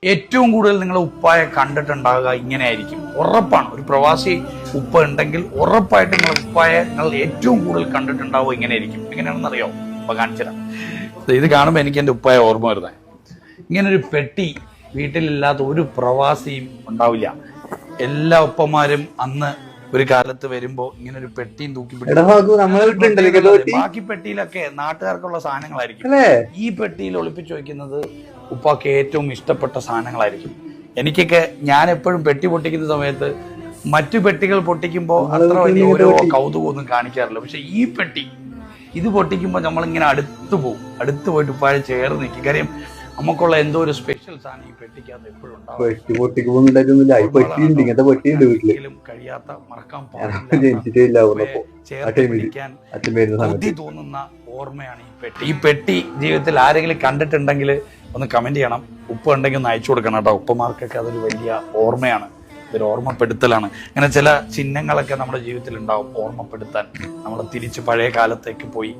ഏറ്റവും കൂടുതൽ നിങ്ങൾ ഉപ്പായ കണ്ടിട്ടുണ്ടാകുക ഇങ്ങനെയായിരിക്കും. ഉറപ്പാണ്. ഒരു പ്രവാസി ഉപ്പ ഉണ്ടെങ്കിൽ ഉറപ്പായിട്ട് നിങ്ങൾ ഉപ്പായ നിങ്ങൾ ഏറ്റവും കൂടുതൽ കണ്ടിട്ടുണ്ടാവുക ഇങ്ങനെയായിരിക്കും. എങ്ങനെയാണെന്ന് അറിയാമോ? ഉപ്പ കാണിച്ചുതരാം. ഇത് കാണുമ്പോൾ എനിക്ക് എൻ്റെ ഉപ്പായ ഓർമ്മ വരുന്നത്. ഇങ്ങനൊരു പെട്ടി വീട്ടിലില്ലാത്ത ഒരു പ്രവാസിയും ഉണ്ടാവില്ല. എല്ലാ ഉപ്പമാരും അന്ന് ഒരു കാലത്ത് വരുമ്പോ ഇങ്ങനെ ഒരു പെട്ടിയും തൂക്കി ബാക്കി പെട്ടിയിലൊക്കെ നാട്ടുകാർക്കുള്ള സാധനങ്ങളായിരിക്കും. ഈ പെട്ടിയിൽ ഒളിപ്പിച്ചു വെക്കുന്നത് ഉപ്പാക്ക് ഏറ്റവും ഇഷ്ടപ്പെട്ട സാധനങ്ങളായിരിക്കും. എനിക്കൊക്കെ ഞാൻ എപ്പോഴും പെട്ടി പൊട്ടിക്കുന്ന സമയത്ത് മറ്റു പെട്ടികൾ പൊട്ടിക്കുമ്പോൾ അത്ര വലിയ ഓരോ കൗതുകമൊന്നും കാണിക്കാറില്ല. പക്ഷെ ഈ പെട്ടി ഇത് പൊട്ടിക്കുമ്പോൾ നമ്മളിങ്ങനെ അടുത്ത് പോയിട്ട് ഉപ്പായ ചേർന്ന് നിൽക്കും. കാര്യം നമുക്കുള്ള എന്തോ ഒരു സ്പെഷ്യൽ സാധനം ഈ പെട്ടിക്കകത്ത് എപ്പോഴും ഉണ്ടാവും. കഴിയാത്ത മറക്കാൻ ബുദ്ധി തോന്നുന്ന ഓർമ്മയാണ് ഈ പെട്ടി. ഈ പെട്ടി ജീവിതത്തിൽ ആരെങ്കിലും കണ്ടിട്ടുണ്ടെങ്കിൽ ഒന്ന് കമന്റ് ചെയ്യണം. ഉപ്പ ഉണ്ടെങ്കിൽ ഒന്ന് അയച്ചു കൊടുക്കണം കേട്ടോ. ഉപ്പമാർക്കൊക്കെ അതൊരു വലിയ ഓർമ്മയാണ്, ഇതൊരു ഓർമ്മപ്പെടുത്തലാണ്. അങ്ങനെ ചില ചിഹ്നങ്ങളൊക്കെ നമ്മുടെ ജീവിതത്തിൽ ഉണ്ടാവും, ഓർമ്മപ്പെടുത്താൻ. നമ്മൾ തിരിച്ച് പഴയ കാലത്തേക്ക് പോയി